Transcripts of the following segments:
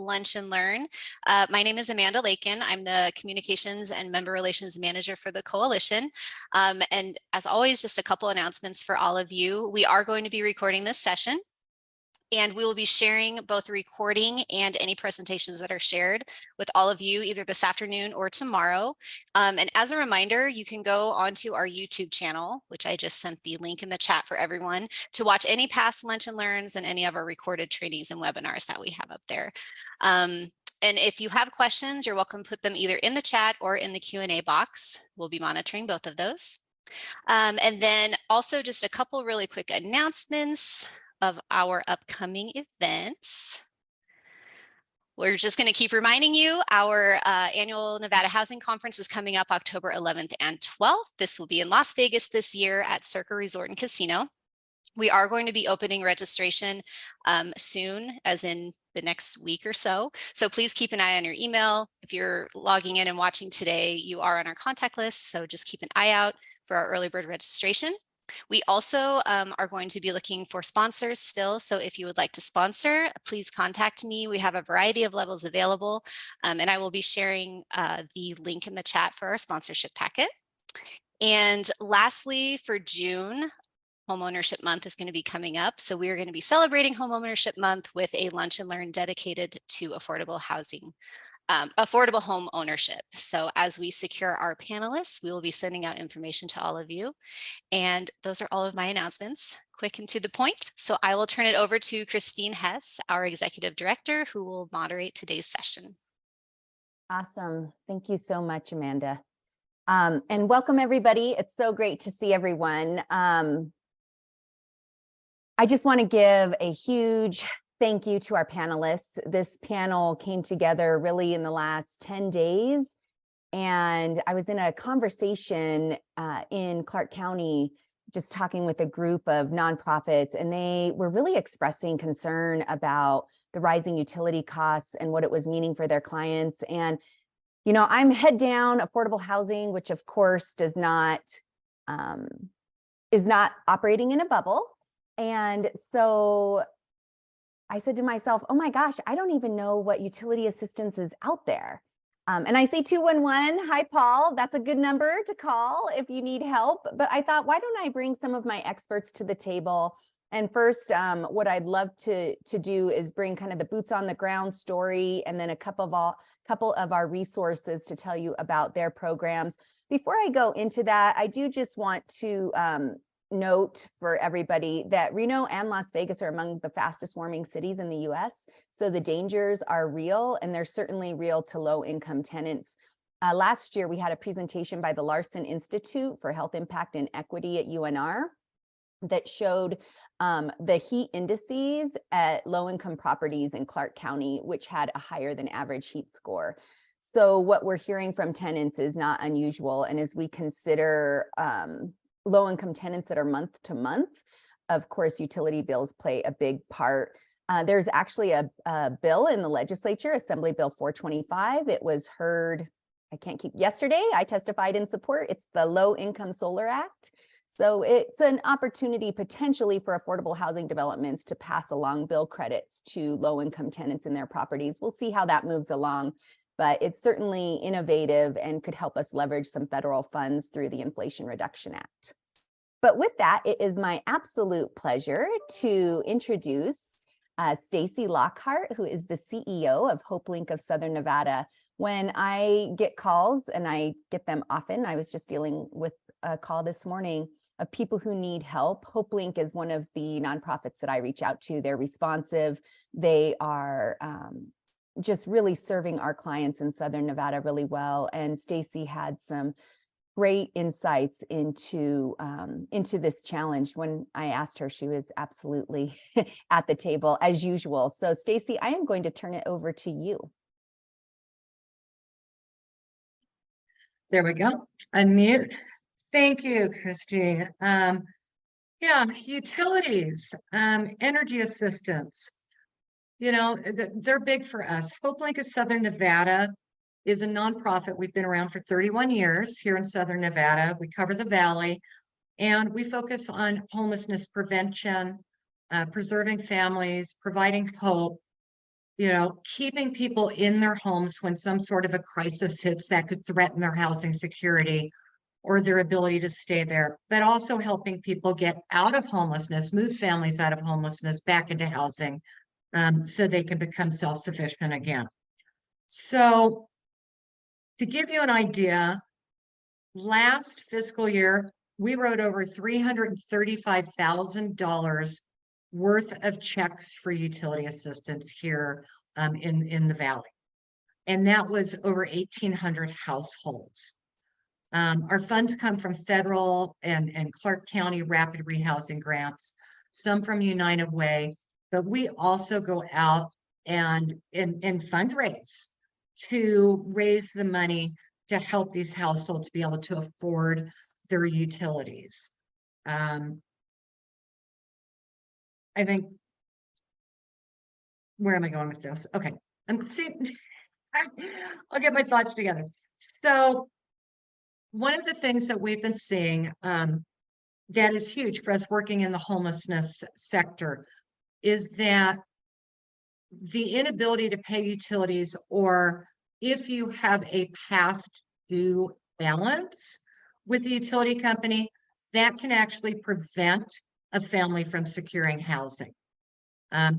Lunch and Learn. My name is Amanda Lakin. I'm the Communications and Member Relations Manager for the Coalition. And as always, just a couple announcements for all of you. We are going to be recording this session, and we will be sharing both the recording and any presentations that are shared with all of you either this afternoon or tomorrow. And as a reminder, you can go onto our YouTube channel, which I just sent the link in the chat for everyone, to watch any past Lunch and Learns and any of our recorded trainings and webinars that we have up there. And if you have questions, you're welcome to put them either in the chat or in the Q&A box. We'll be monitoring both of those. And then also just a couple really quick announcements of our upcoming events. We're just going to keep reminding you, our annual Nevada Housing Conference is coming up October 11th and 12th. This will be in Las Vegas this year at Circa Resort and Casino. We are going to be opening registration soon, as in the next week or so. So please keep an eye on your email. If you're logging in and watching today, you are on our contact list. So just keep an eye out for our early bird registration. We also are going to be looking for sponsors still. So if you would like to sponsor, please contact me. We have a variety of levels available, and I will be sharing the link in the chat for our sponsorship packet. And lastly, for June, Homeownership Month is going to be coming up. So we are going to be celebrating Homeownership Month with a lunch and learn dedicated to affordable housing. Affordable home ownership. So as we secure our panelists, we will be sending out information to all of you. And those are all of my announcements, quick and to the point. So I will turn it over to Christine Hess, our Executive Director, who will moderate today's session. Awesome. Thank you so much, Amanda. And welcome, everybody. It's so great to see everyone. I just want to give a huge thank you to our panelists. This panel came together really in the last 10 days. And I was in a conversation in Clark County, just talking with a group of nonprofits, and they were really expressing concern about the rising utility costs and what it was meaning for their clients. And, you know, I'm head down affordable housing, which of course does not, is not operating in a bubble. And so I said to myself, oh my gosh, I don't even know what utility assistance is out there. And I say 211, hi, Paul, that's a good number to call if you need help. But I thought, why don't I bring some of my experts to the table? And first, what I'd love to do is bring kind of the boots on the ground story, and then a couple of our resources to tell you about their programs. Before I go into that, I do just want to note for everybody that Reno and Las Vegas are among the fastest warming cities in the US. So the dangers are real, and they're certainly real to low income tenants. Last year, we had a presentation by the Larson Institute for Health Impact and Equity at UNR that showed the heat indices at low income properties in Clark County, which had a higher than average heat score. So what we're hearing from tenants is not unusual. And as we consider low-income tenants that are month to month, of course, utility bills play a big part. There's actually a bill in the legislature, Assembly Bill 425. It was heard, yesterday, I testified in support. It's the Low Income Solar Act. So it's an opportunity potentially for affordable housing developments to pass along bill credits to low-income tenants in their properties. We'll see how that moves along, but it's certainly innovative and could help us leverage some federal funds through the Inflation Reduction Act. But with that, it is my absolute pleasure to introduce Stacey Lockhart, who is the CEO of HopeLink of Southern Nevada. When I get calls, and I get them often, I was just dealing with a call this morning of people who need help. HopeLink is one of the nonprofits that I reach out to. They're responsive. They are just really serving our clients in Southern Nevada really well. And Stacey had some great insights into this challenge. When I asked her, she was absolutely at the table as usual. So Stacey, I am going to turn it over to you. There we go. Unmute. Thank you, Christine. Yeah, utilities, energy assistance, you know, they're big for us. HopeLink of Southern Nevada is a nonprofit. We've been around for 31 years here in Southern Nevada. We cover the Valley, and we focus on homelessness prevention, preserving families, providing hope, you know, keeping people in their homes when some sort of a crisis hits that could threaten their housing security or their ability to stay there, but also helping people get out of homelessness, move families out of homelessness back into housing, so they can become self-sufficient again. So to give you an idea, last fiscal year, we wrote over $335,000 worth of checks for utility assistance here in the Valley. And that was over 1,800 households. Our funds come from federal and Clark County rapid rehousing grants, some from United Way, but we also go out and fundraise to raise the money to help these households be able to afford their utilities. I think, where am I going with this? Okay, I'm seeing, I'll get my thoughts together. So one of the things that we've been seeing that is huge for us working in the homelessness sector is that the inability to pay utilities, or if you have a past due balance with the utility company, that can actually prevent a family from securing housing.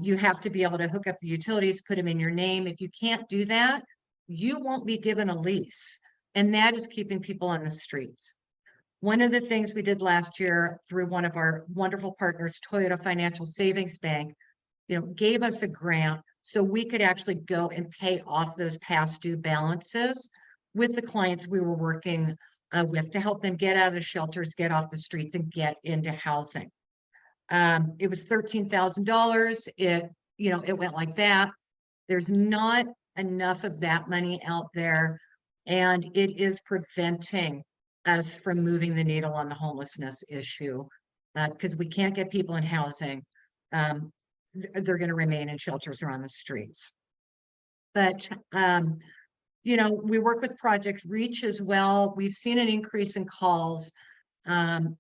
You have to be able to hook up the utilities, put them in your name. If you can't do that, you won't be given a lease. And that is keeping people on the streets. One of the things we did last year through one of our wonderful partners, Toyota Financial Savings Bank, gave us a grant so we could actually go and pay off those past due balances with the clients we were working with to help them get out of the shelters, get off the streets, and get into housing. It was $13,000. It went like that. There's not enough of that money out there, and it is preventing us from moving the needle on the homelessness issue because we can't get people in housing. They're going to remain in shelters or on the streets. But, we work with Project Reach as well. We've seen an increase in calls. And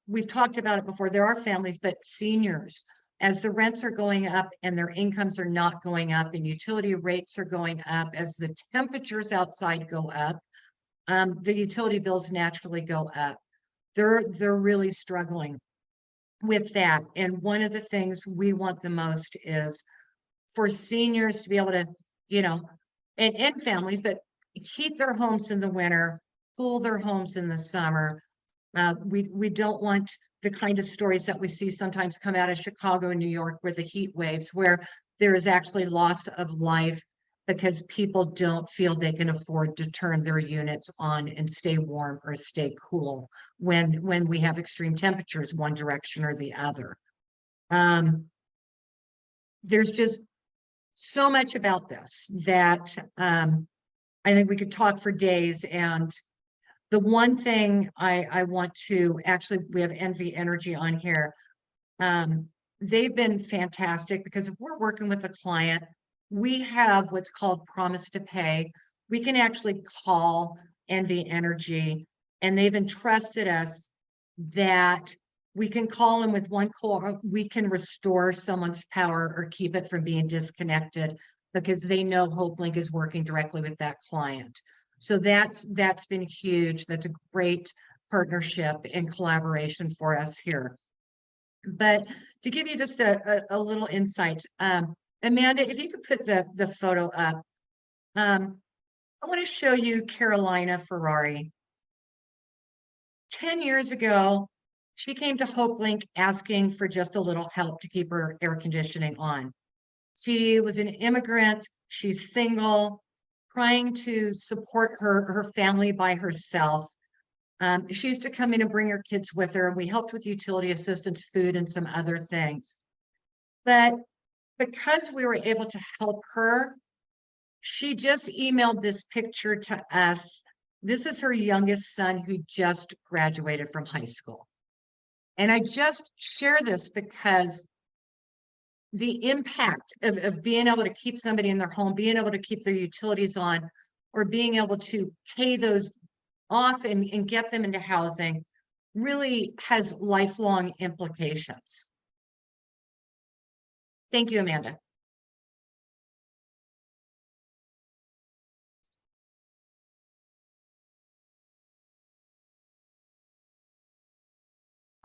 we've talked about it before. There are families, but seniors, as the rents are going up and their incomes are not going up and utility rates are going up, as the temperatures outside go up, the utility bills naturally go up. They're really struggling with that. And one of the things we want the most is for seniors to be able to, and families, but heat their homes in the winter, cool their homes in the summer. We don't want the kind of stories that we see sometimes come out of Chicago and New York with the heat waves, where there is actually loss of life because people don't feel they can afford to turn their units on and stay warm or stay cool when we have extreme temperatures one direction or the other. There's just so much about this that I think we could talk for days. And the one thing I want to actually, we have NV Energy on here. They've been fantastic because if we're working with a client, we have what's called promise to pay. We can actually call NV Energy, and they've entrusted us that we can call them with one call. We can restore someone's power or keep it from being disconnected because they know HopeLink is working directly with that client. So that's been huge. That's a great partnership and collaboration for us here. But to give you just a little insight, Amanda, if you could put the photo up, I want to show you Carolina Ferrari. 10 years ago, she came to HopeLink asking for just a little help to keep her air conditioning on. She was an immigrant. She's single, trying to support her family by herself. She used to come in and bring her kids with her, and we helped with utility assistance, food, and some other things. But because we were able to help her, she just emailed this picture to us. This is her youngest son who just graduated from high school. And I just share this because the impact of being able to keep somebody in their home, being able to keep their utilities on, or being able to pay those off and get them into housing really has lifelong implications. Thank you, Amanda.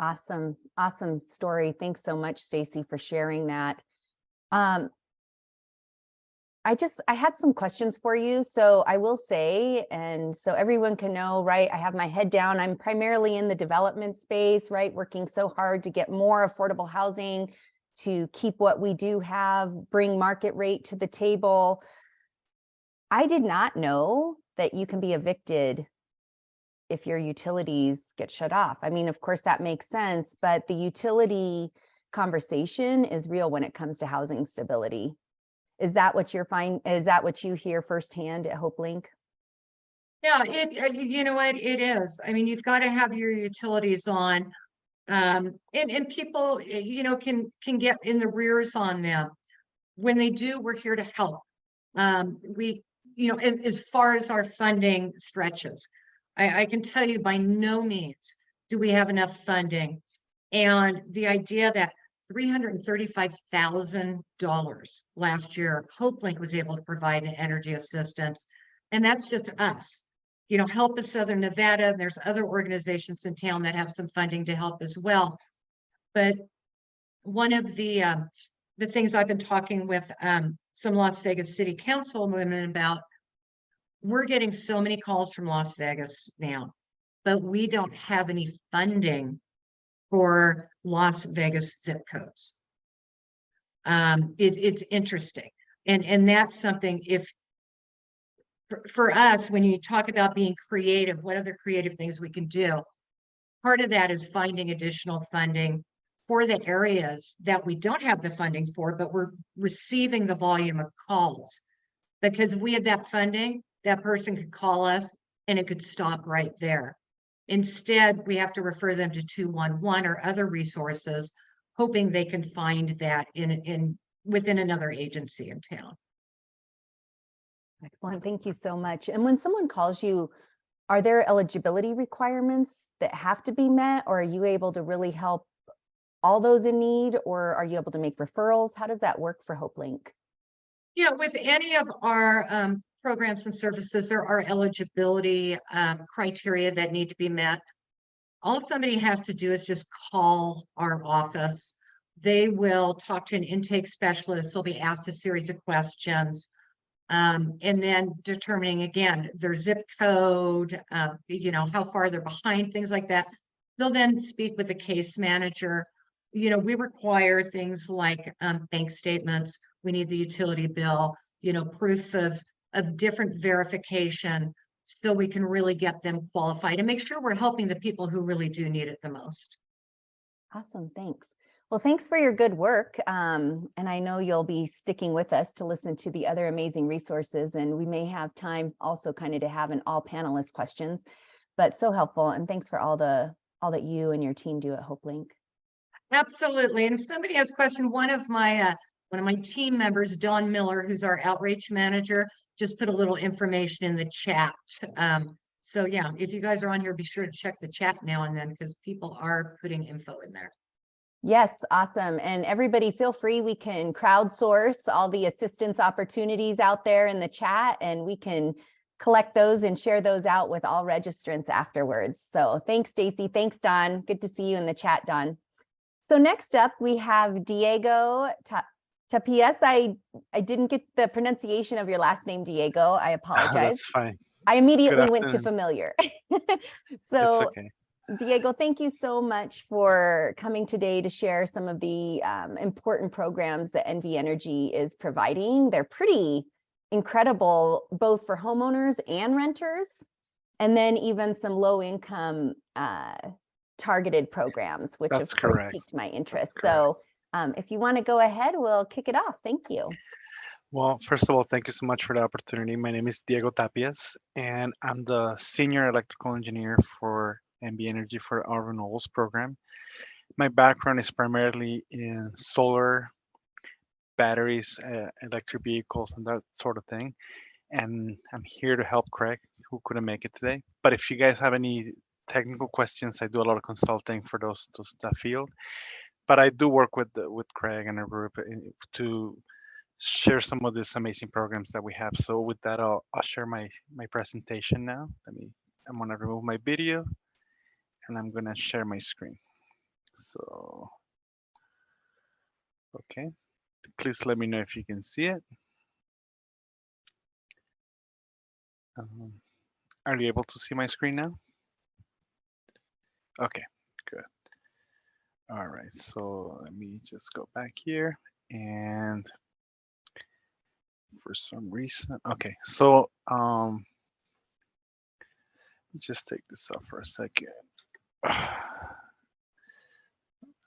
Awesome. Awesome story. Thanks so much, Stacey, for sharing that. Um, I had some questions for you. So I will say, and so everyone can know, right? I have my head down. I'm primarily in the development space, right? Working so hard to get more affordable housing, to keep what we do have, bring market rate to the table. I did not know that you can be evicted if your utilities get shut off. I mean, of course, that makes sense, but the utility conversation is real when it comes to housing stability. Is that what is that what you hear firsthand at HopeLink? Yeah, you know what, it is. I mean, you've got to have your utilities on. And people, you know, can get in the rears on them. When they do, we're here to help. We, you know, as far as our funding stretches, I can tell you by no means do we have enough funding. And the idea that $335,000 last year, HopeLink was able to provide an energy assistance, and that's just us. You know, Help of Southern Nevada, there's other organizations in town that have some funding to help as well. But one of the things I've been talking with some Las Vegas City Council women about, we're getting so many calls from Las Vegas now, but we don't have any funding for Las Vegas zip codes. It's interesting. And that's something, if for us, when you talk about being creative, what other creative things we can do, part of that is finding additional funding for the areas that we don't have the funding for, but we're receiving the volume of calls. Because if we had that funding, that person could call us and it could stop right there. Instead, we have to refer them to 211 or other resources, hoping they can find that within another agency in town. Excellent. Thank you so much. And when someone calls you, are there eligibility requirements that have to be met, or are you able to really help all those in need, or are you able to make referrals? How does that work for HopeLink? Yeah, with any of our programs and services, there are eligibility criteria that need to be met. All somebody has to do is just call our office. They will talk to an intake specialist. They'll be asked a series of questions. And then determining, again, their zip code, you know, how far they're behind, things like that. They'll then speak with the case manager. You know, we require things like bank statements. We need the utility bill, you know, proof of different verification, so we can really get them qualified and make sure we're helping the people who really do need it the most. Awesome. Thanks. Well, thanks for your good work. And I know you'll be sticking with us to listen to the other amazing resources, and we may have time also kind of to have an all panelist questions, but so helpful. And thanks for all that you and your team do at HopeLink. Absolutely. And if somebody has a question, one of my team members, Dawn Miller, who's our outreach manager, just put a little information in the chat. So yeah, if you guys are on here, be sure to check the chat now and then, because people are putting info in there. Yes, awesome. And everybody feel free, we can crowdsource all the assistance opportunities out there in the chat, and we can collect those and share those out with all registrants afterwards. So thanks, Stacey. Thanks, Don. Good to see you in the chat, Don. So next up, we have Diego Tapias. I didn't get the pronunciation of your last name, Diego. I apologize. That's fine. I immediately went to familiar. So okay. Diego, thank you so much for coming today to share some of the important programs that NV Energy is providing. They're pretty incredible, both for homeowners and renters, and then even some low income targeted programs, which That's of course correct. piqued my interest. So if you want to go ahead, we'll kick it off. Thank you. Well, first of all, thank you so much for the opportunity. My name is Diego Tapias, and I'm the Senior Electrical Engineer for NV Energy for our renewables program. My background is primarily in solar, batteries, electric vehicles, and that sort of thing. And I'm here to help Craig, who couldn't make it today. But if you guys have any technical questions, I do a lot of consulting for that field. But I do work with Craig and a group to share some of these amazing programs that we have. So with that, I'll share my presentation now. I'm gonna remove my video, and I'm gonna share my screen. So, okay. Please let me know if you can see it. Um, are you able to see my screen now? Okay, good. All right, so let me just go back here, and for some reason, okay, so just take this off for a second.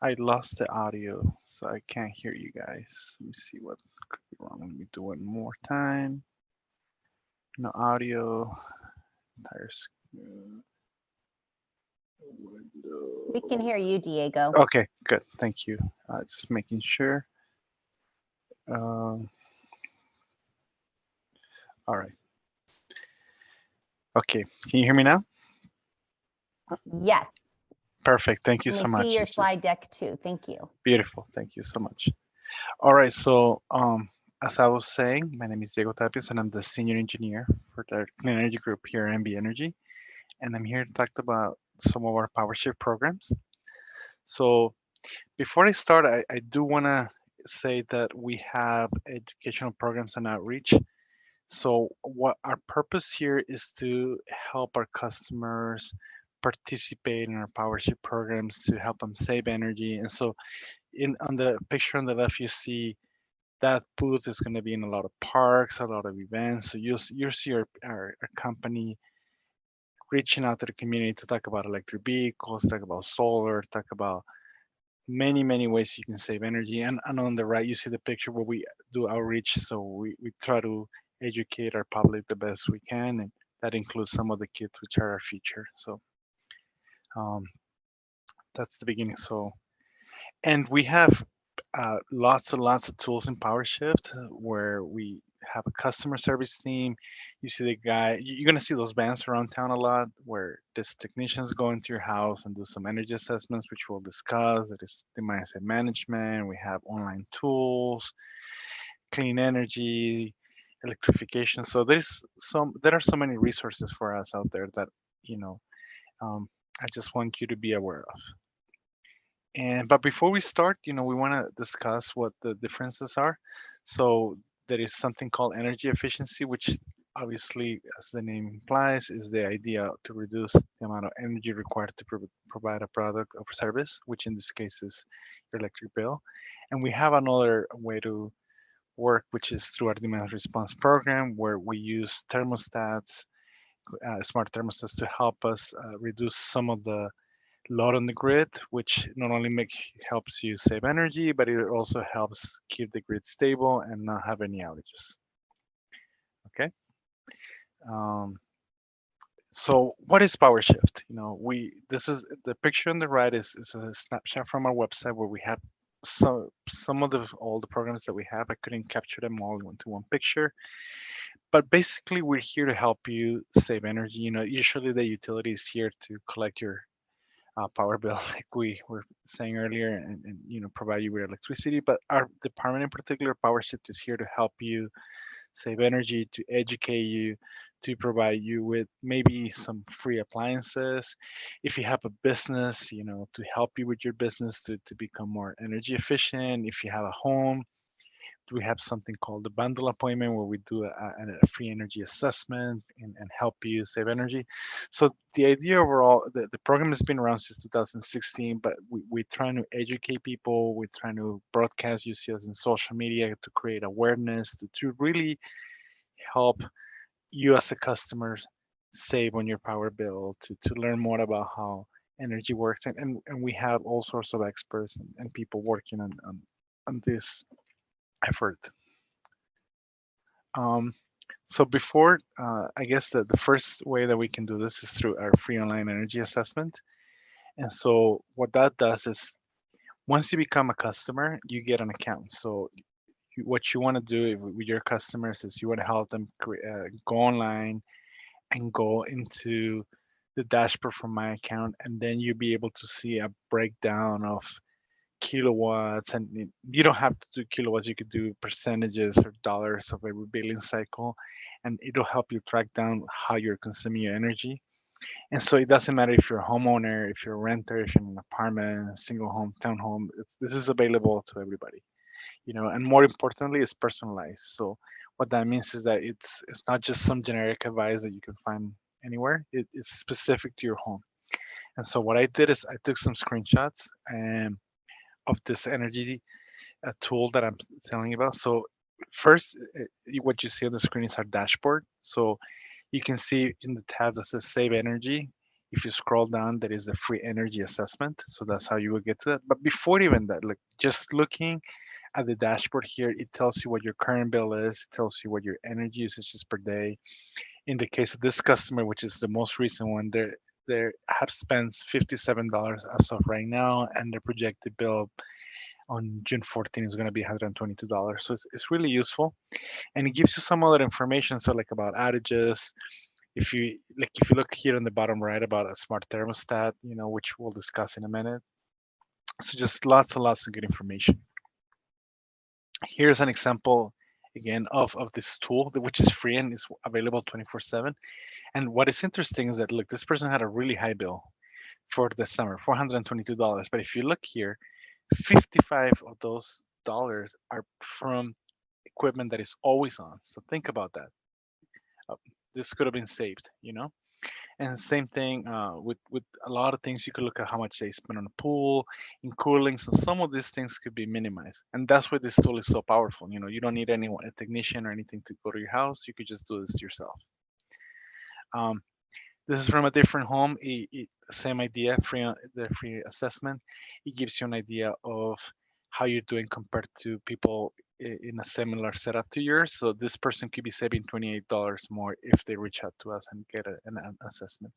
I lost the audio, so I can't hear you guys. Let me see what could be wrong. Let me do one more time. No audio. Entire window. We can hear you, Diego. Okay, good. Thank you. Just making sure. All right. Okay, can you hear me now? Yes. Perfect. Thank you And so we much. see your It's just slide deck too. Thank you. beautiful. Thank you so much. All right. So, as I was saying, my name is Diego Tapias, and I'm the senior engineer for the Clean Energy Group here at NB Energy, and I'm here to talk about some of our power shift programs. So, before I start, I do want to say that we have educational programs and outreach. So what our purpose here is to help our customers participate in our power shift programs to help them save energy. And so on the picture on the left, you see that booth is going to be in a lot of parks, a lot of events. So you'll see our company reaching out to the community to talk about electric vehicles, talk about solar, talk about many ways you can save energy. And on the right, you see the picture where we do outreach. So we try to educate our public the best we can, and that includes some of the kids, which are our future. So um, that's the beginning. So, and we have lots and lots of tools in PowerShift where we have a customer service team. You see the guy, you're gonna see those vans around town a lot where this technicians go into your house and do some energy assessments, which we'll discuss. That is demand asset management. We have online tools, clean energy, electrification. So there are so many resources for us out there that, you know, I just want you to be aware of. But before we start, we want to discuss what the differences are. So there is something called energy efficiency, which obviously, as the name implies, is the idea to reduce the amount of energy required to provide a product or service, which in this case is your electric bill. And we have another way to work, which is through our demand response program, where we use thermostats, smart thermostats, to help us reduce some of the load on the grid, which not only helps you save energy, but it also helps keep the grid stable and not have any outages. Okay. So what is PowerShift? This is the picture on the right is a snapshot from our website where we have some of all the programs that we have. I couldn't capture them all into one picture, but basically we're here to help you save energy. Usually the utility is here to collect your power bill, like we were saying earlier, and provide you with electricity. But our department in particular, PowerShift, is here to help you save energy, to educate you, to provide you with maybe some free appliances. If you have a business, to help you with your business to become more energy efficient. If you have a home, we have something called the bundle appointment where we do a free energy assessment and help you save energy. So the idea overall, the program has been around since 2016, but we're trying to educate people. We're trying to broadcast, you see us in social media, to create awareness, to really help you as a customer save on your power bill, to learn more about how energy works. And we have all sorts of experts and people working on this effort. So before, I guess the first way that we can do this is through our free online energy assessment. And so what that does is, once you become a customer, you get an account. So what you want to do with your customers is you want to help them go online and go into the dashboard from my account, and then you'll be able to see a breakdown of kilowatts. And you don't have to do kilowatts, you could do percentages or dollars of every billing cycle, and it'll help you track down how you're consuming your energy. And so it doesn't matter if you're a homeowner, if you're a renter, if you're in an apartment, single home, townhome, this is available to everybody, and more importantly, it's personalized. So what that means is that it's not just some generic advice that you can find anywhere. It's specific to your home. And so what I did is I took some screenshots of this energy tool that I'm telling you about. So first, what you see on the screen is our dashboard. So you can see in the tab that says Save Energy. If you scroll down, there is the free energy assessment. So that's how you will get to that. But before even that, look, just looking at the dashboard here, it tells you what your current bill is. It tells you what your energy usage is per day. In the case of this customer, which is the most recent one, they have spent $57 as of right now, and their projected bill on June 14 is going to be $122. So it's really useful, and it gives you some other information. So like about outages, if you look here on the bottom right about a smart thermostat, which we'll discuss in a minute. So just lots and lots of good information. Here's an example again of this tool, which is free and is available 24/7. And what is interesting is that, look, this person had a really high bill for the summer, $422. But if you look here, 55 of those dollars are from equipment that is always on. So think about that. This could have been saved. And same thing with a lot of things. You could look at how much they spend on a pool, in cooling. So some of these things could be minimized, and that's why this tool is so powerful. You don't need anyone, a technician or anything, to go to your house. You could just do this yourself. This is from a different home. Same idea, the free assessment. It gives you an idea of how you're doing compared to people in a similar setup to yours. So this person could be saving $28 more if they reach out to us and get an assessment.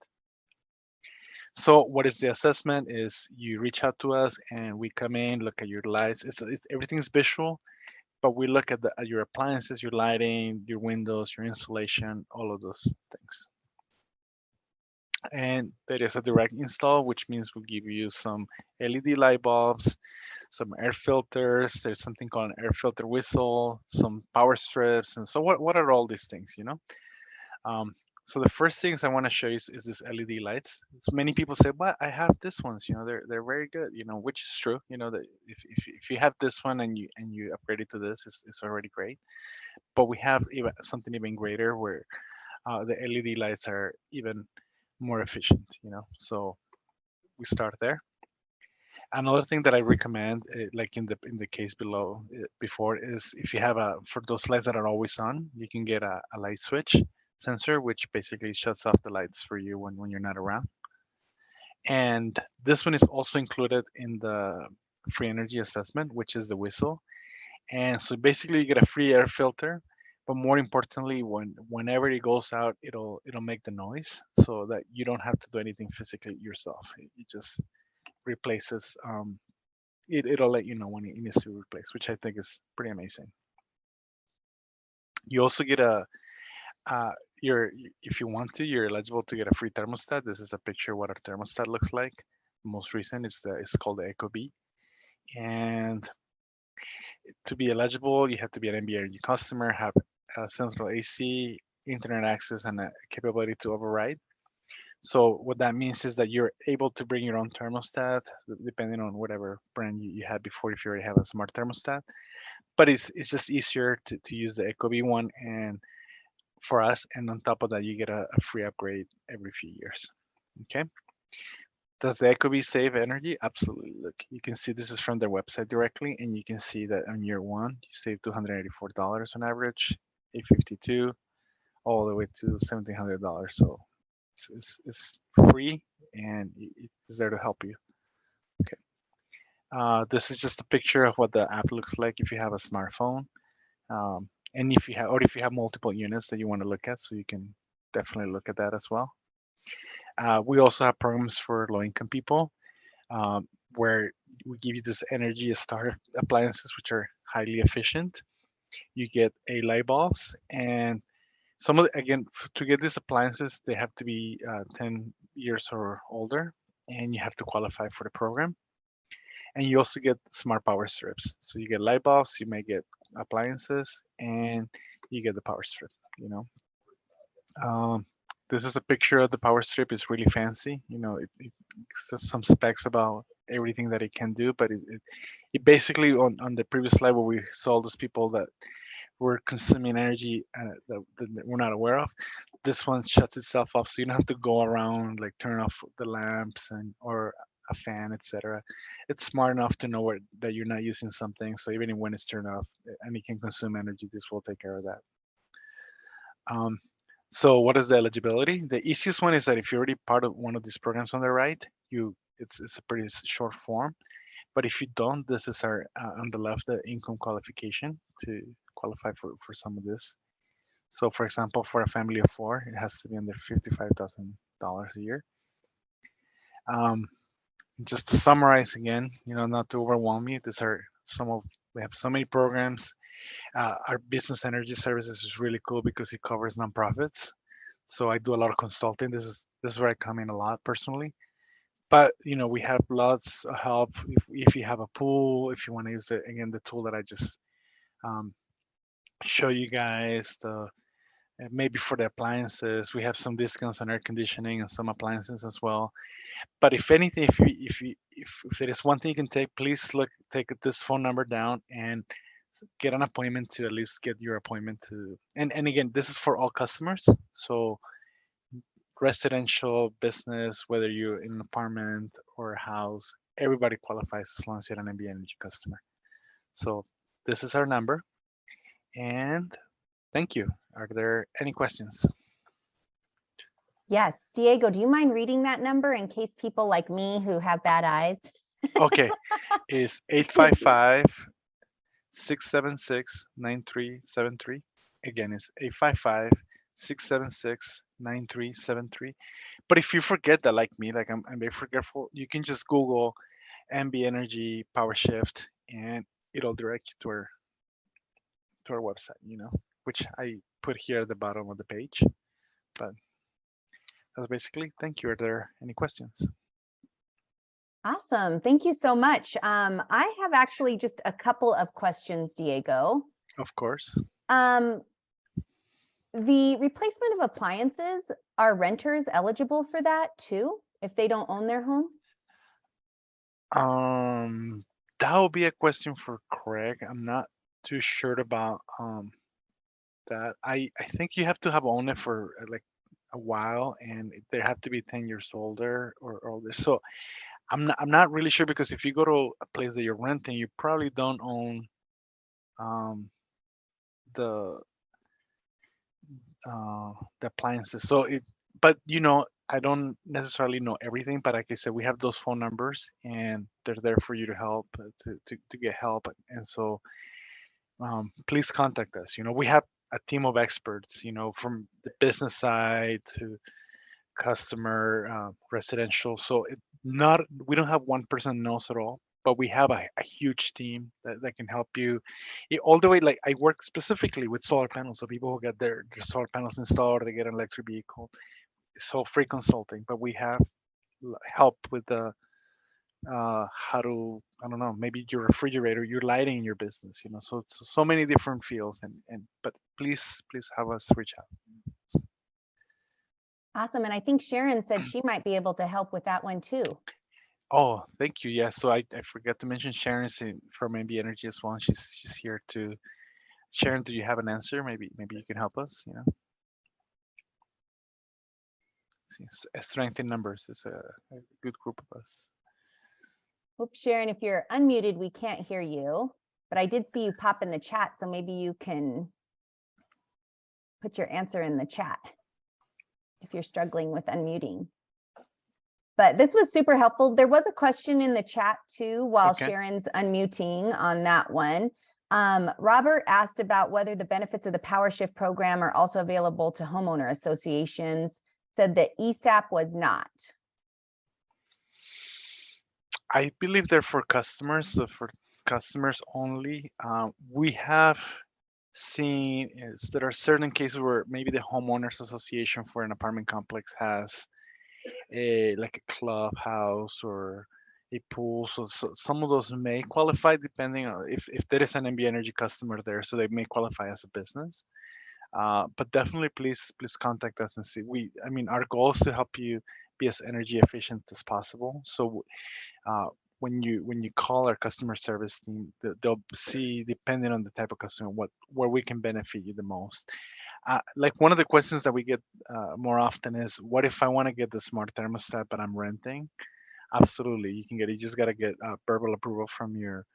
So what is the assessment? Is you reach out to us and we come in, look at your lights. Everything's visual, but we look at your appliances, your lighting, your windows, your insulation, all of those things. And there is a direct install, which means we'll give you some LED light bulbs, some air filters. There's something called an air filter whistle, some power strips. And so what are all these things, So the first things I want to show you is this LED lights. So many people say, well, I have this ones, they're very good, which is true, that if you have this one and you upgrade it to this, it's already great. But we have something even greater where the LED lights are even more efficient, so we start there. Another thing that I recommend, like in the case below before, is if you have for those lights that are always on, you can get a light switch sensor, which basically shuts off the lights for you when you're not around. And this one is also included in the free energy assessment, which is the whistle. And so basically you get a free air filter, but more importantly, whenever it goes out, it'll make the noise so that you don't have to do anything physically yourself. It just replaces. It'll let you know when it needs to be replaced, which I think is pretty amazing. You also get if you want to, you're eligible to get a free thermostat. This is a picture of what our thermostat looks like. The most recent is it's called the ecobee, and to be eligible, you have to be an MB Energy customer, have a central AC, internet access, and a capability to override. So what that means is that you're able to bring your own thermostat, depending on whatever brand you had before, if you already have a smart thermostat. But it's just easier to use the ecobee one, and for us, and on top of that, you get a free upgrade every few years. Okay. Does the ecobee save energy? Absolutely. Look, you can see this is from their website directly, and you can see that on year one, you save $284 on average, $852, all the way to $1,700. So it's free, and it's there to help you. Okay. This is just a picture of what the app looks like if you have a smartphone, and if you have multiple units that you want to look at, so you can definitely look at that as well. We also have programs for low-income people, where we give you this energy starter appliances, which are highly efficient. You get a light bulbs, and to get these appliances, they have to be 10 years or older, and you have to qualify for the program. And you also get smart power strips. So you get light bulbs, you may get appliances, and you get the power strip. this is a picture of the power strip. It's really fancy. It says some specs about everything that it can do, but it basically on the previous slide where we saw those people that were consuming energy that we're not aware of. This one shuts itself off, so you don't have to go around like turn off the lamps and or a fan, etc. It's smart enough to know that you're not using something, so even when it's turned off and it can consume energy, this will take care of that. So what is the eligibility? The easiest one is that if you're already part of one of these programs on the right, it's a pretty short form. But if you don't, this is our on the left, the income qualification to qualify for some of this. So for example, for a family of 4, it has to be under $55,000 a year. Just to summarize again, not to overwhelm you, we have so many programs. Our business energy services is really cool because it covers nonprofits. So I do a lot of consulting. This is where I come in a lot personally. But we have lots of help if you have a pool, if you want to use the tool that I just show you guys, maybe for the appliances, we have some discounts on air conditioning and some appliances as well. But if anything, if there is one thing you can take, please take this phone number down and get an appointment to at least get your appointment to. And again, this is for all customers. So residential, business, whether you're in an apartment or a house, everybody qualifies as long as you're an MB Energy customer. So this is our number. And thank you. Are there any questions? Yes, Diego, do you mind reading that number in case people like me who have bad eyes? Okay, it's 855-676-9373. Again, it's 855-676-9373. But if you forget that, like me, like I'm very forgetful, you can just Google MB Energy Power Shift and it'll direct you to our website, which I put here at the bottom of the page. But that's basically, thank you. Are there any questions? Awesome. Thank you so much. I have actually just a couple of questions, Diego. Of course. The replacement of appliances, are renters eligible for that too, if they don't own their home? That will be a question for Craig. I'm not too sure about that. I think you have to have owned it for like a while, and they have to be 10 years older or older. So I'm not really sure, because if you go to a place that you're renting, you probably don't own the appliances. So but I don't necessarily know everything, but like I said, we have those phone numbers and they're there for you to help to get help. And so please contact us. We have a team of experts, from the business side to customer, residential. So we don't have one person who knows it all, but we have a huge team that can help you all the way. Like I work specifically with solar panels, so people who get their solar panels installed, they get an electric vehicle. So free consulting, but we have help with the how to, I don't know, maybe your refrigerator, your lighting in your business, so many different fields, but please have us reach out. Awesome. And I think Sharon said she might be able to help with that one too. Oh, thank you. Yeah, so I forgot to mention Sharon's from MB Energy as well. She's here too. Sharon, do you have an answer? Maybe you can help us. Strength in numbers is a good group of us. Oops, Sharon, if you're unmuted, we can't hear you, but I did see you pop in the chat, so maybe you can put your answer in the chat if you're struggling with unmuting. But this was super helpful. There was a question in the chat too while Sharon's unmuting on that one. Robert asked about whether the benefits of the Power Shift program are also available to homeowner associations, said that ESAP was not. I believe they're for customers, so for customers only. We have seen there are certain cases where maybe the homeowners association for an apartment complex has like a clubhouse or a pool. So some of those may qualify depending on if there is an MB Energy customer there, so they may qualify as a business. But definitely, please contact us and see. I mean, our goal is to help you be as energy efficient as possible. So uh, when you call our customer service team, they'll see, depending on the type of customer, where we can benefit you the most. Like one of the questions that we get more often is, what if I want to get the smart thermostat but I'm renting? Absolutely, you can get it. You just got to get verbal approval from your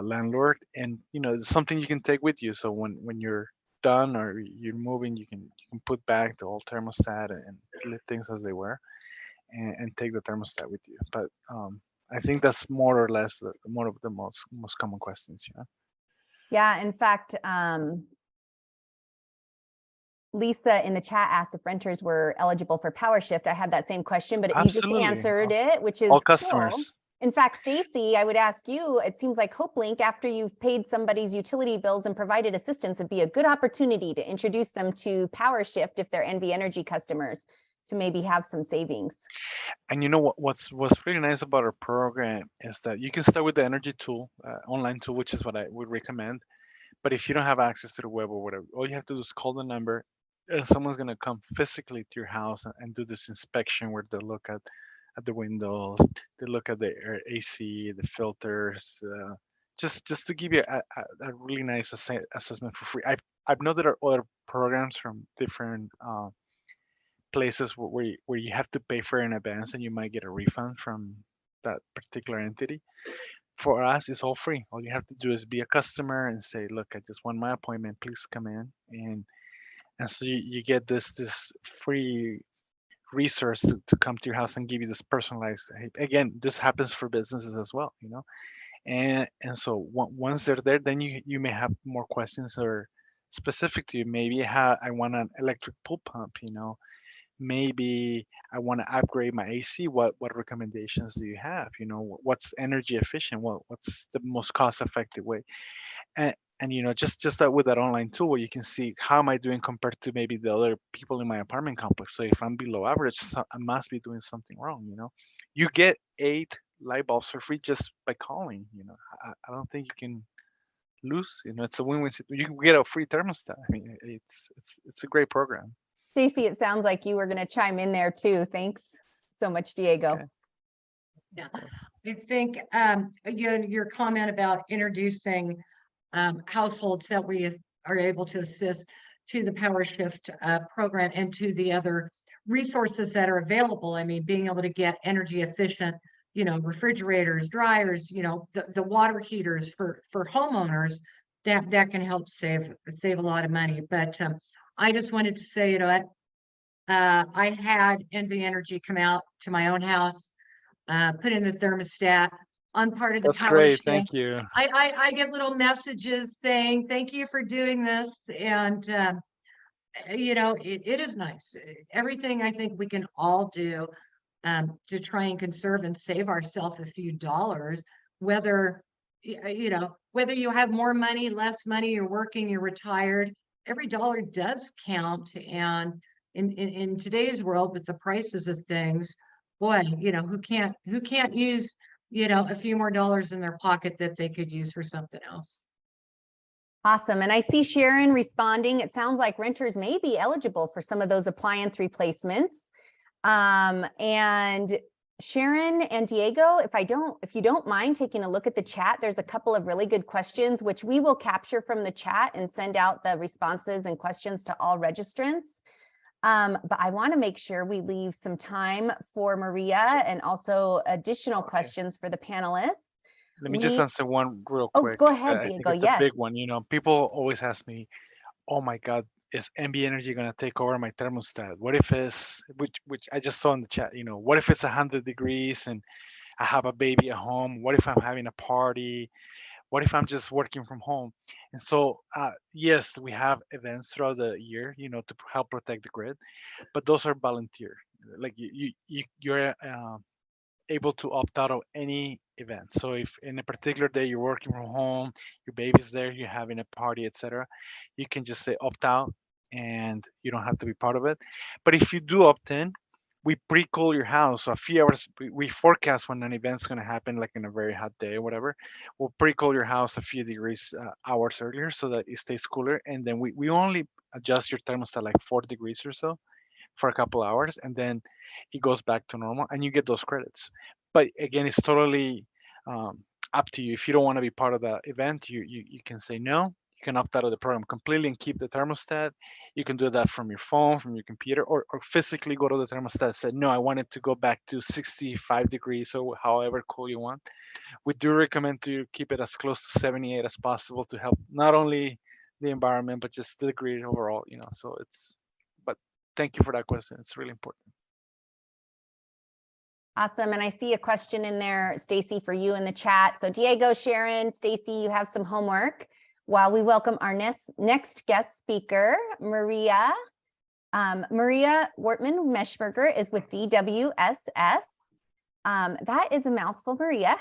landlord, and it's something you can take with you. So when you're done or you're moving, you can put back the old thermostat and leave things as they were, and take the thermostat with you. But I think that's more or less one of the most common questions. Yeah, in fact, Lisa in the chat asked if renters were eligible for power shift. I had that same question, but you just Absolutely. answered it, which is All cool. customers. In fact, Stacey, I would ask you, it seems like HopeLink, after you've paid somebody's utility bills and provided assistance, would be a good opportunity to introduce them to power shift if they're NV Energy customers, to maybe have some savings. And what's really nice about our program is that you can start with the energy tool, online tool, which is what I would recommend. But if you don't have access to the web or whatever, all you have to do is call the number, and someone's gonna come physically to your house and do this inspection where they look at the windows, they look at the AC, the filters, just to give you a really nice assessment for free. I've know there are other programs from different places where you have to pay for it in advance and you might get a refund from that particular entity. For us, it's all free. All you have to do is be a customer and say, look, I just want my appointment, please come in. And so you get this free resource to come to your house and give you this personalized. Again, this happens for businesses as well, and so once they're there, then you may have more questions or specific to you. Maybe I want an electric pool pump, maybe I want to upgrade my AC. What recommendations do you have? What's energy efficient? What's the most cost effective way? And just that with that online tool where you can see how am I doing compared to maybe the other people in my apartment complex. So if I'm below average, I must be doing something wrong. You get 8 light bulbs for free just by calling. I don't think you can lose. It's a win-win. You can get a free thermostat. I mean, it's a great program. Stacey, it sounds like you were going to chime in there too. Thanks so much, Diego. Okay. Yeah, I think your comment about introducing households that we are able to assist to the Power Shift program and to the other resources that are available. I mean, being able to get energy efficient, refrigerators, dryers, the water heaters for homeowners, that can help save a lot of money. But I just wanted to say, I had NV Energy come out to my own house, put in the thermostat. I'm part of the That's Power great. Shift. Thank you. I get little messages saying, thank you for doing this. And, it is nice. Everything I think we can all do to try and conserve and save ourselves a few dollars, whether, whether you have more money, less money, you're working, you're retired, every dollar does count. And in today's world with the prices of things, boy, who can't use a few more dollars in their pocket that they could use for something else. Awesome. And I see Sharon responding. It sounds like renters may be eligible for some of those appliance replacements. And Sharon and Diego, if you don't mind taking a look at the chat, there's a couple of really good questions, which we will capture from the chat and send out the responses and questions to all registrants. But I want to make sure we leave some time for Maria and also additional questions for the panelists. Let me just answer one real Oh, quick. go ahead, I think Diego. it's a big one. People always ask me, "Oh my God, is NB Energy gonna take over my thermostat? What if it's which I just saw in the chat? What if it's 100 degrees and I have a baby at home? What if I'm having a party? What if I'm just working from home?" And so, yes, we have events throughout the year, to help protect the grid, but those are volunteer. Like you're able to opt out of any event. So if in a particular day you're working from home, your baby's there, you're having a party, etc., you can just say opt out and you don't have to be part of it. But if you do opt in, we pre-cool your house. So a few hours, we forecast when an event's going to happen, like in a very hot day or whatever. We'll pre-cool your house a few degrees hours earlier so that it stays cooler. And then we only adjust your thermostat like 4 degrees or so for a couple hours, and then it goes back to normal, and you get those credits. But again, it's totally up to you. If you don't want to be part of the event, you can say no. You can opt out of the program completely and keep the thermostat. You can do that from your phone, from your computer, or physically go to the thermostat and say, no, I want it to go back to 65 degrees, or however cool you want. We do recommend to keep it as close to 78 as possible to help not only the environment, but just the grid overall, so but thank you for that question. It's really important. Awesome. And I see a question in there, Stacey, for you in the chat. So Diego, Sharon, Stacey, you have some homework while we welcome our next guest speaker, Maria. Maria Wortman-Meshberger is with DWSS. That is a mouthful, Maria.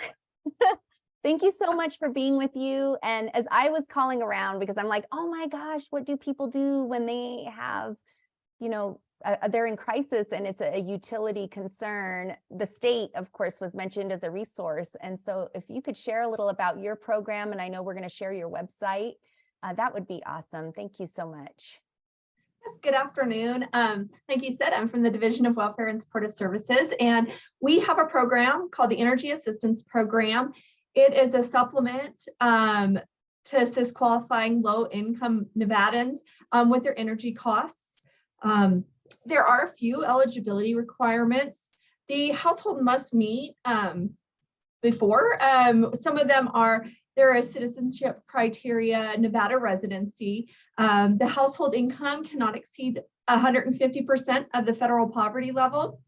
Thank you so much for being with you. And as I was calling around, because I'm like, oh my gosh, what do people do when they have, they're in crisis and it's a utility concern? The state, of course, was mentioned as a resource. And so if you could share a little about your program, and I know we're going to share your website, that would be awesome. Thank you so much. Yes, good afternoon. Like you said, I'm from the Division of Welfare and Supportive Services, and we have a program called the Energy Assistance Program. It is a supplement to assist qualifying low-income Nevadans with their energy costs. There are a few eligibility requirements the household must meet before. Some of them are, there is citizenship criteria, Nevada residency. The household income cannot exceed 150% of the federal poverty level,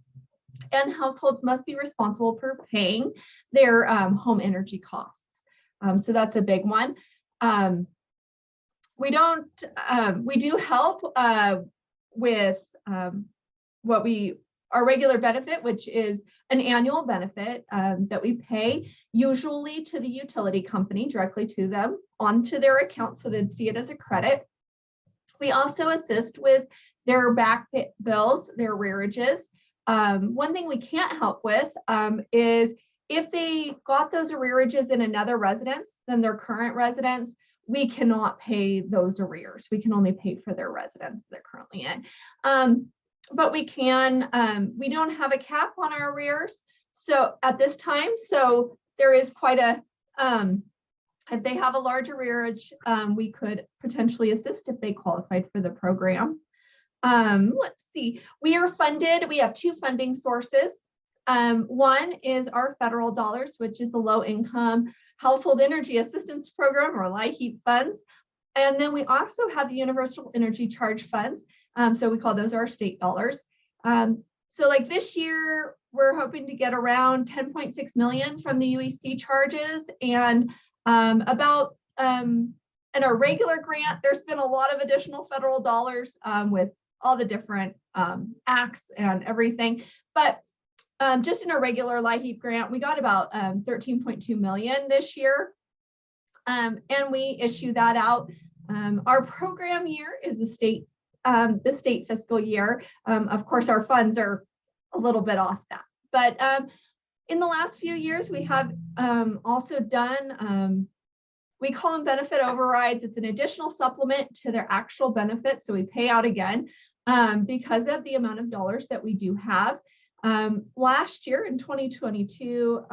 and households must be responsible for paying their home energy costs. So that's a big one. We do help with our regular benefit, which is an annual benefit that we pay usually to the utility company, directly to them onto their account, so they'd see it as a credit. We also assist with their back bills, their arrearages. One thing we can't help with is if they got those arrearages in another residence than their current residence, we cannot pay those arrears. We can only pay for their residence they're currently in. But we can, we don't have a cap on our arrears. So at this time, so there is quite a, if they have a large arrearage, we could potentially assist if they qualified for the program. Let's see, we are funded, we have two funding sources. One is our federal dollars, which is the Low Income Household Energy Assistance Program, or LIHEAP funds. And then we also have the Universal Energy Charge funds. So we call those our state dollars. So like this year, we're hoping to get around 10.6 million from the UEC charges, and about in our regular grant, there's been a lot of additional federal dollars with all the different acts and everything. But just in a regular LIHEAP grant, we got about 13.2 million this year. And we issue that out. Our program year is the state fiscal year. Of course, our funds are a little bit off that. But in the last few years, we have also done, we call them benefit overrides. It's an additional supplement to their actual benefit. So we pay out again because of the amount of dollars that we do have. Last year in 2022,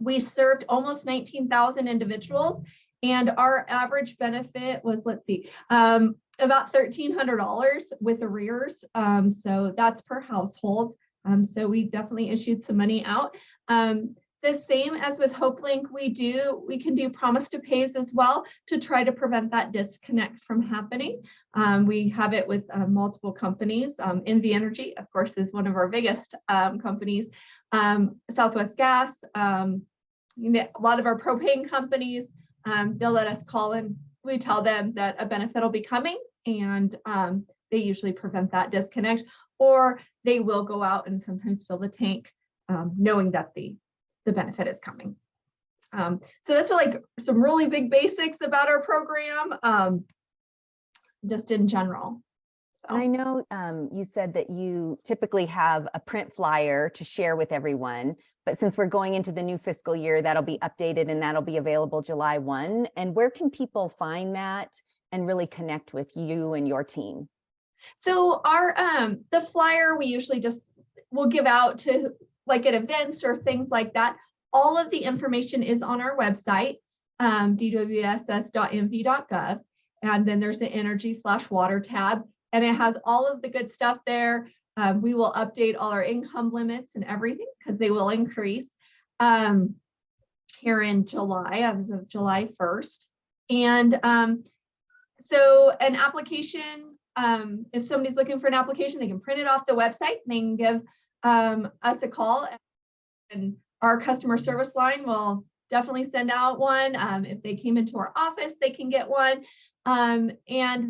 we served almost 19,000 individuals, and our average benefit was, let's see, about $1,300 with arrears. So that's per household. So we definitely issued some money out. The same as with HopeLink, we can do promise to pays as well to try to prevent that disconnect from happening. We have it with multiple companies. NV Energy, of course, is one of our biggest companies. Southwest Gas, a lot of our propane companies, they'll let us call and we tell them that a benefit will be coming, and they usually prevent that disconnect, or they will go out and sometimes fill the tank knowing that the benefit is coming. So that's like some really big basics about our program, just in general. So. I know you said that you typically have a print flyer to share with everyone, but since we're going into the new fiscal year, that'll be updated and that'll be available July 1. And where can people find that? and really connect with you and your team? So our the flyer we usually just will give out to like at events or things like that. All of the information is on our website, dwss.nv.gov, and then there's the energy/water tab, and it has all of the good stuff there. We will update all our income limits and everything because they will increase here in July, as of July 1st. And so an application, if somebody's looking for an application, they can print it off the website. They can give us a call, and our customer service line will definitely send out one. If they came into our office, they can get one, and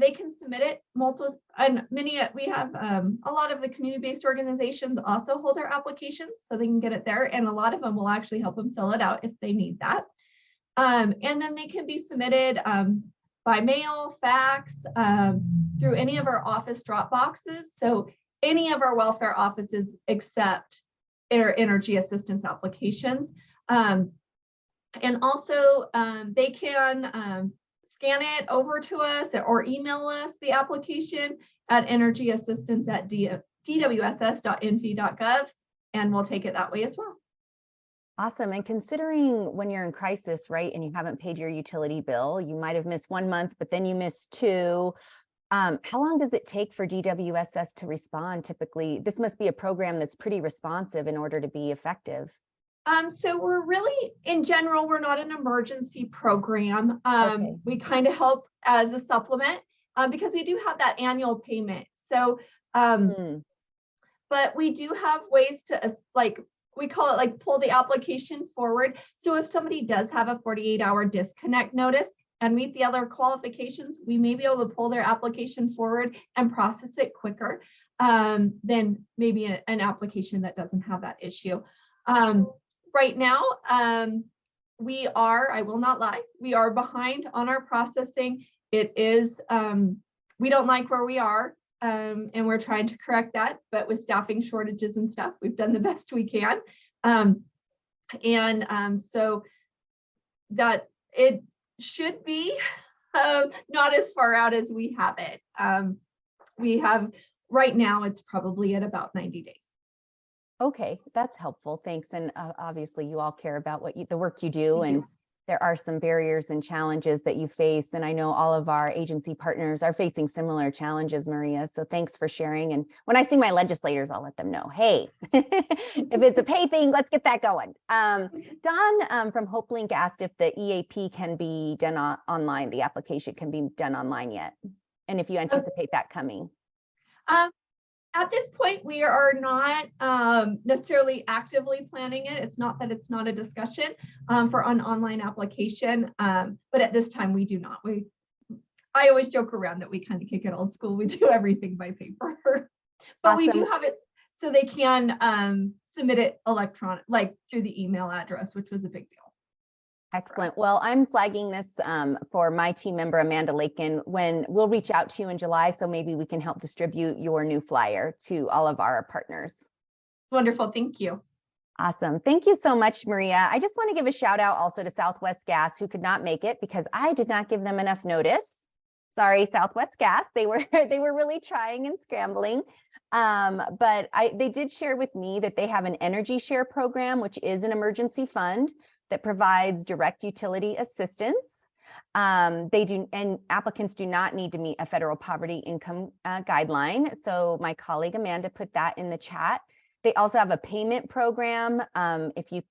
they can submit it multiple. And we have a lot of the community-based organizations also hold their applications, so they can get it there. And a lot of them will actually help them fill it out if they need that. And then they can be submitted by mail, fax, through any of our office drop boxes. So any of our welfare offices accept energy assistance applications. And also they can scan it over to us or email us the application at energyassistance@dwss.nv.gov, and we'll take it that way as well. Awesome. And considering when you're in crisis, right, and you haven't paid your utility bill, you might have missed 1 month, but then you missed 2. How long does it take for DWSS to respond? Typically, this must be a program that's pretty responsive in order to be effective. So we're really, in general, we're not an emergency program. Okay. We kind of help as a supplement because we do have that annual payment. So, but we do have ways to we call it like pull the application forward. So if somebody does have a 48-hour disconnect notice and meet the other qualifications, we may be able to pull their application forward and process it quicker than maybe an application that doesn't have that issue. Right now, we are, I will not lie, we are behind on our processing. It is, we don't like where we are, and we're trying to correct that, but with staffing shortages and stuff, we've done the best we can. So that it should be not as far out as we have it. We have, right now, it's probably at about 90 days. Okay, that's helpful. Thanks. And obviously you all care about the work you do, and there are some barriers and challenges that you face. And I know all of our agency partners are facing similar challenges, Maria. So thanks for sharing. And when I see my legislators, I'll let them know, hey, if it's a pay thing, let's get that going. Don from HopeLink asked if the EAP can be done online, the application can be done online yet, and if you anticipate that coming. At this point, we are not necessarily actively planning it. It's not that it's not a discussion for an online application, but at this time we do not. I always joke around that we kind of kick it old school. We do everything by paper, but awesome. We do have it so they can submit it electronic, like through the email address, which was a big deal. Excellent. Well, I'm flagging this for my team member, Amanda Lakin, when we'll reach out to you in July. So maybe we can help distribute your new flyer to all of our partners. Wonderful. Thank you. Awesome. Thank you so much, Maria. I just want to give a shout out also to Southwest Gas, who could not make it because I did not give them enough notice. Sorry, Southwest Gas. They were really trying and scrambling. But they did share with me that they have an energy share program, which is an emergency fund that provides direct utility assistance. And applicants do not need to meet a federal poverty income guideline. So my colleague Amanda put that in the chat. They also have a payment program. If you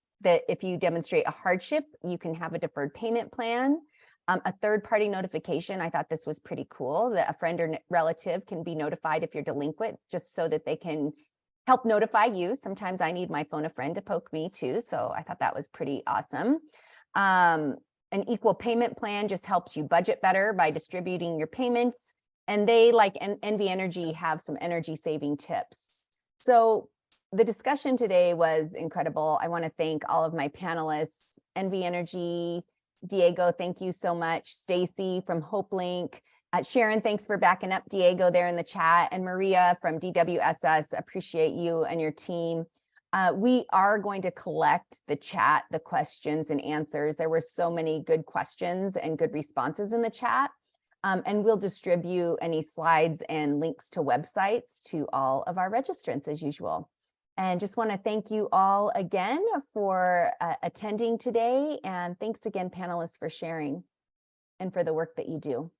demonstrate a hardship, you can have a deferred payment plan. A third-party notification. I thought this was pretty cool that a friend or relative can be notified if you're delinquent, just so that they can help notify you. Sometimes I need my phone a friend to poke me too. So I thought that was pretty awesome. An equal payment plan just helps you budget better by distributing your payments. And they, like NV Energy, have some energy saving tips. So the discussion today was incredible. I want to thank all of my panelists, NV Energy, Diego, thank you so much. Stacey from HopeLink. Sharon, thanks for backing up Diego there in the chat. And Maria from DWSS, appreciate you and your team. We are going to collect the chat, the questions and answers. There were so many good questions and good responses in the chat. And we'll distribute any slides and links to websites to all of our registrants as usual. And just want to thank you all again for attending today. And thanks again, panelists, for sharing and for the work that you do.